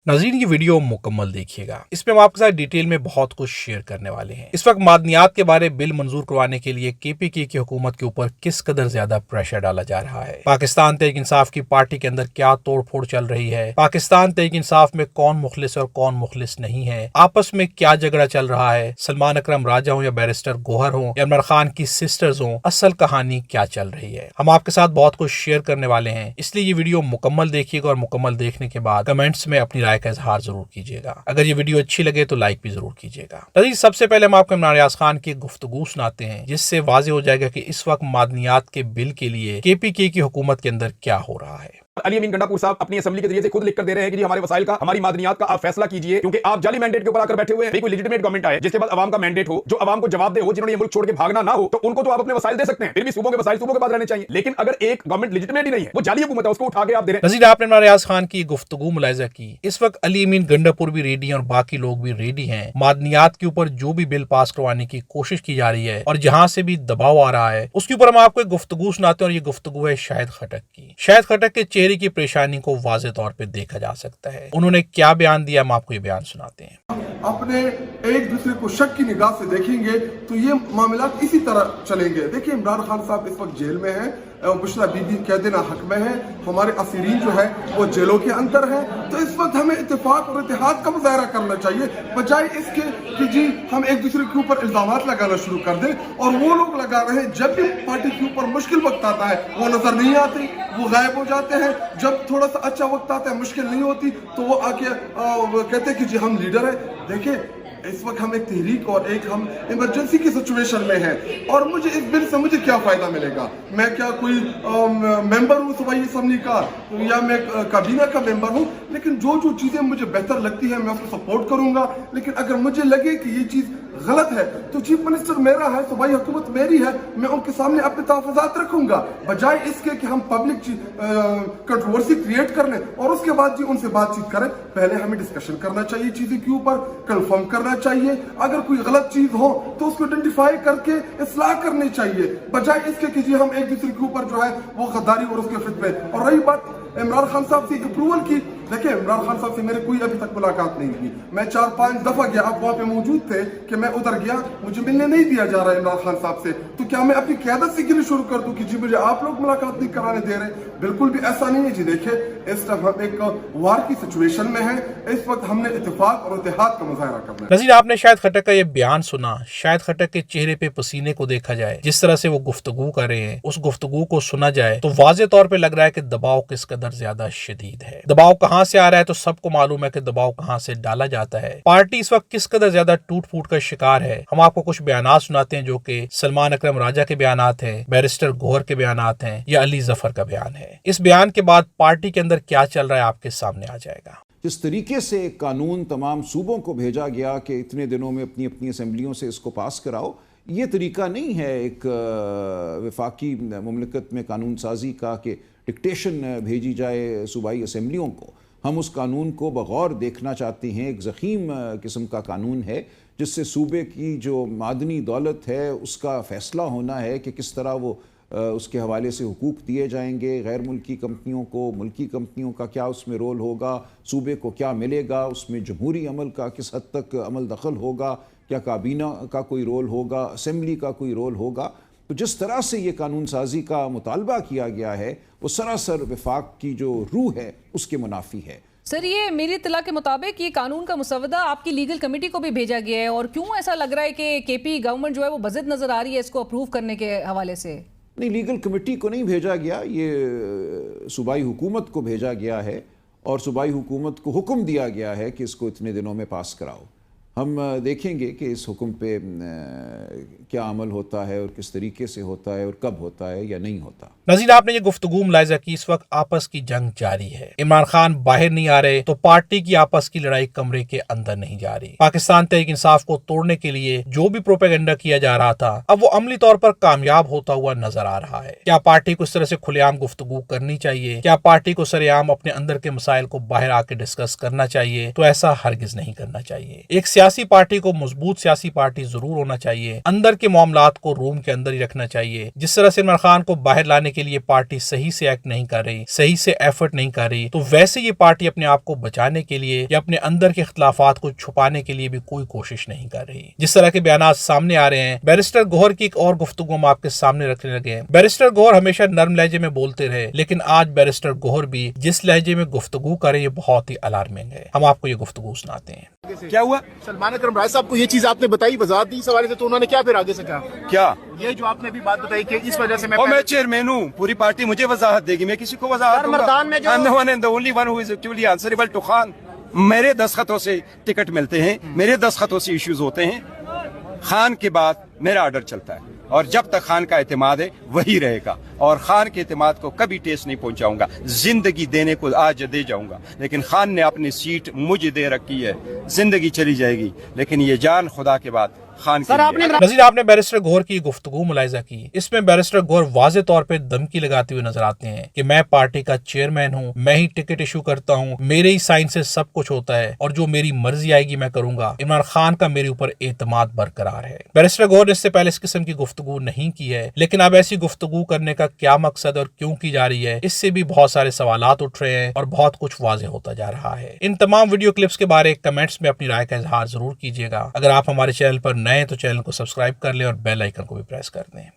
नाज़रीन, ये वीडियो मुकम्मल देखिएगा। इसमें हम आपके साथ डिटेल में बहुत कुछ शेयर करने वाले हैं। इस वक्त मादनियात के बारे बिल मंजूर करवाने के लिए केपीके की हुकूमत के ऊपर किस कदर ज्यादा प्रेशर डाला जा रहा है, पाकिस्तान तहरीक इंसाफ की पार्टी के अंदर क्या तोड़ फोड़ चल रही है, पाकिस्तान तहरीक इंसाफ में कौन मुखलिस और कौन मुखलिस नहीं है, आपस में क्या झगड़ा चल रहा है, सलमान अकरम राजा हो या बैरिस्टर गोहर हो या इमरान खान की सिस्टर्स हो, असल कहानी क्या चल रही है, हम आपके साथ बहुत कुछ शेयर करने वाले हैं। इसलिए ये वीडियो मुकम्मल देखिएगा और मुकम्मल देखने के बाद कमेंट्स में अपनी राय का इजहार जरूर कीजिएगा। अगर ये वीडियो अच्छी लगे तो लाइक भी जरूर कीजिएगा। नाज़रीन, सबसे पहले हम आपको इमरान रियाज खान की गुफ्तगू सुनाते हैं, जिससे वाज़ेह हो जाएगा कि इस वक्त मादनियात के बिल के लिए केपीके की हुकूमत के अंदर क्या हो रहा है। अली अमीन गंडापुर साहब अपनी असेंबली के जरिए से खुद लिख कर दे रहे हैं कि जी हमारे वसाइल का, हमारी मादनियात का आप फैसला कीजिए, क्योंकि आप जाली मैंडेट के ऊपर आकर बैठे हुए हैं। कोई लेजिटिमेट गवर्नमेंट आए जिसके बाद अवाम का मैंडेट हो, जो अवाम को जवाब दे हो, जिन्होंने ये मुल्क छोड़ के भागना ना हो, तो उनको तो आप अपने वसाइल दे सकते हैं। फिर भी सूबों के वसाइल सूबों के पास रहने चाहिए। लेकिन अगर एक गवर्नमेंट लेजिटिमेट ही नहीं है, वो जाली हुकूमत है, उसको उठा के आप दे रहे हैं। नज़ीर, आपने इमरान रियाज खान की गुफ्तगू मुलाहिजा की। इस वक्त अली अमीन गंडापुर भी रेडी हैं और बाकी लोग भी रेडी हैं। मादनियात के ऊपर जो भी बिल पास करवाने की कोशिश की जा रही है और जहां से भी दबाव आ रहा है, उसके ऊपर हम आपको एक गुफ्तगू सुनाते हैं। और ये गुफ्तगू है शाहिद खटक की। शाहिद खटक के चेहरे की परेशानी को वाज़ेह तौर पे देखा जा सकता है। उन्होंने क्या बयान दिया, हम आपको ये बयान सुनाते हैं। अपने एक दूसरे को शक की निगाह से देखेंगे तो ये मामला इसी तरह चलेंगे। देखिए, इमरान खान साहब इस वक्त जेल में हैं, बुशरा बीबी कह देना हक में है, हमारे असीरीन जो है वो जेलों के अंदर है। तो इस वक्त हमें इत्तेफाक और इत्तेहाद का मुजाहरा करना चाहिए, बजाय इसके कि जी हम एक दूसरे के ऊपर इल्जामात लगाना शुरू कर दें। और वो लोग लगा रहे हैं, जब भी पार्टी के ऊपर मुश्किल वक्त आता है वो नजर नहीं आते, वो गायब हो जाते हैं। जब थोड़ा सा अच्छा वक्त आता है, मुश्किल नहीं होती, तो वो आके कहते हैं कि जी हम लीडर है। देखिए, इस वक्त हम एक तहरीक और एक हम इमरजेंसी की सिचुएशन में हैं, और मुझे इस बिल से मुझे क्या फायदा मिलेगा? मैं क्या कोई मेंबर हूँ सूबाई असेंबली का, या मैं काबीना का मेंबर हूँ? लेकिन जो जो चीजें मुझे बेहतर लगती है मैं उसको सपोर्ट करूंगा। लेकिन अगर मुझे लगे कि ये चीज गलत है तो चीफ मिनिस्टर मेरा है, सूबाई हुकूमत मेरी है, मैं उनके सामने अपने तहफ़्फ़ुज़ात रखूंगा, बजाय इसके कि हम पब्लिक कंट्रोवर्सी क्रिएट कर लें और उसके बाद जी उनसे बातचीत करें। पहले हमें डिस्कशन करना चाहिए, चीजें के ऊपर कंफर्म करना चाहिए। अगर कोई गलत चीज हो तो उसको आइडेंटिफाई करके इस्लाह करनी चाहिए, बजाय इसके कि जी हम एक दूसरे के ऊपर जो है वो गद्दारी और उसके फितने। और रही बात इमरान खान साहब से अप्रूवल की, देखिए इमरान खान साहब से मेरे कोई अभी तक मुलाकात नहीं हुई। मैं 4-5 दफा गया, आप वहां पे मौजूद थे कि मैं उधर गया, मुझे मिलने नहीं दिया जा रहा है इमरान खान साहब से। तो क्या मैं अपनी क़यादत से गिरना शुरू कर दूं कि जी मुझे आप लोग मुलाकात नहीं कराने दे रहे? बिल्कुल भी ऐसा नहीं है जी। देखिए, इस टाइम हम एक वार की सिचुएशन में है, इस वक्त हमने इत्तेफाक और इत्तेहाद का मुजाहरा करना है। नज़ीर, आपने शाहिद खटक का ये बयान सुना। शाहिद खटक के चेहरे पे पसीने को देखा जाए, जिस तरह से वो गुफ्तगू कर रहे हैं, उस गुफ्तगू को सुना जाए तो वाज़ेह तौर पे लग रहा है कि दबाव किस कदर ज्यादा शदीद है। दबाव कहां से आ रहा है तो सबको मालूम है कि दबाव कहां से डाला जाता है। पार्टी इस वक्त किस कदर ज्यादा टूट फूट का शिकार है। हम आपको कुछ बयानात सुनाते हैं, जो कि सलमान अकरम राजा के बयानात हैं, बैरिस्टर गोहर के बयानात हैं या अली जफर का बयान है। इस बयान के बाद पार्टी के अंदर क्या चल रहा है आपके सामने आ जाएगा। जिस तरीके से कानून तमाम सूबों को भेजा गया कि इतने दिनों में अपनी अपनी असम्बलियों से इसको पास कराओ, ये तरीका नहीं है एक वफाकी मुमलिकत में कानून साजी का कि डिक्टेशन भेजी जाए सूबाई असम्बलियों को। हम उस कानून को बगौर देखना चाहते हैं। एक ज़ख़ीम किस्म का कानून है जिससे सूबे की जो मादनी दौलत है उसका फ़ैसला होना है कि किस तरह वो उसके हवाले से हुकूक दिए जाएंगे। गैर मुल्की कंपनियों को, मुल्की कंपनियों का क्या उसमें रोल होगा, सूबे को क्या मिलेगा, उसमें जमहूरी अमल का किस हद तक अमल दखल होगा, क्या काबीना का कोई रोल होगा, असेंबली का कोई रोल होगा। तो जिस तरह से ये कानून साजी का मुतालबा किया गया है वो सरासर वफाक की जो रूह है उसके मुनाफी है। सर, ये मेरी इत्तला के मुताबिक ये कानून का मुसवदा आपकी लीगल कमेटी को भी भेजा गया है, और क्यों ऐसा लग रहा है कि केपी गवर्नमेंट जो है वो बज़िद नजर आ रही है इसको अप्रूव करने के हवाले से? नहीं, लीगल कमेटी को नहीं भेजा गया, ये सूबाई हुकूमत को भेजा गया है और सूबाई हुकूमत को हुक्म दिया गया है कि इसको इतने दिनों में पास कराओ। हम देखेंगे कि इस हुक्म पे क्या अमल होता है और किस तरीके से होता है और कब होता है या नहीं होता। नज़ीर, आपने ये गुफ्तगू मुलाहिजा की। इस वक्त आपस की जंग जारी है। इमरान खान बाहर नहीं आ रहे तो पार्टी की आपस की लड़ाई कमरे के अंदर नहीं जा रही। पाकिस्तान तहरीक इंसाफ को तोड़ने के लिए जो भी प्रोपेगेंडा किया जा रहा था, अब वो अमली तौर पर कामयाब होता हुआ नजर आ रहा है। क्या पार्टी को इस तरह से खुलेआम गुफ्तगू करनी चाहिए? क्या पार्टी को सरेआम अपने अंदर के मसाइल को बाहर आके डिस्कस करना चाहिए? तो ऐसा हरगिज नहीं करना चाहिए। एक सियासी पार्टी को मजबूत सियासी पार्टी जरूर होना चाहिए, अंदर के मामलात को रूम के अंदर ही रखना चाहिए। जिस तरह से इमरान खान को बाहर लाने के लिए पार्टी सही से एक्ट नहीं कर रही, सही से एफर्ट नहीं कर रही, तो वैसे ये पार्टी अपने आप को बचाने के लिए या अपने अंदर के इख्तलाफात को छुपाने के लिए भी कोई कोशिश नहीं कर रही। जिस तरह के बयानात सामने आ रहे हैं, बैरिस्टर गौहर की एक और गुफ्तगू हम आपके सामने रखने लगे हैं। बैरिस्टर गौहर हमेशा नर्म लहजे में बोलते रहे, लेकिन आज बैरिस्टर गौहर भी जिस लहजे में गुफ्तगू करे ये बहुत ही अलार्मिंग है। हम आपको ये गुफ्तगू सुनाते हैं। क्या हुआ? सलमान अकरम राय साहब को ये चीज आपने बताई, वजाहत दी इस हवाले से, तो उन्होंने क्या फिर आगे से कहा? क्या ये जो आपने भी बात बताई कि इस वजह से मैं चेयरमैन हूँ, पूरी पार्टी मुझे वजाहत देगी, मैं किसी को वजाहत मैदान में जो- I'm the one and the only one who is actually answerable to Khan. मेरे दस्तखतों से टिकट मिलते हैं, मेरे दस्तखतों से इश्यूज होते हैं, खान के बाद मेरा ऑर्डर चलता है और जब तक खान का एतमाद है वही रहेगा और खान के एतमाद को कभी टेस्ट नहीं पहुंचाऊंगा। जिंदगी देने को आज दे जाऊंगा, लेकिन खान ने अपनी सीट मुझे दे रखी है। जिंदगी चली जाएगी लेकिन ये जान खुदा के बाद खान की नज़ीर, आपने बैरिस्टर गौहर की गुफ्तगू मुलाहिजा की। इसमें बैरिस्टर गौहर वाज़े तौर पे धमकी लगाते हुए नजर आते हैं कि मैं पार्टी का चेयरमैन हूँ, मैं ही टिकट इशू करता हूँ, मेरे ही साइन से सब कुछ होता है और जो मेरी मर्जी आएगी मैं करूंगा। इमरान खान का मेरे ऊपर एतमाद बरकरार है। बैरिस्टर गौहर ने इससे पहले इस किस्म की गुफ्तगू नहीं की है, लेकिन अब ऐसी गुफ्तगू करने का क्या मकसद और क्यों की जा रही है, इससे भी बहुत सारे सवालात उठ रहे हैं और बहुत कुछ वाज़े होता जा रहा है। इन तमाम वीडियो क्लिप्स के बारे कमेंट्स में अपनी राय का इजहार जरूर कीजिएगा। अगर आप हमारे चैनल पर नए तो चैनल को सब्सक्राइब कर लें और बेल आइकन को भी प्रेस कर दें।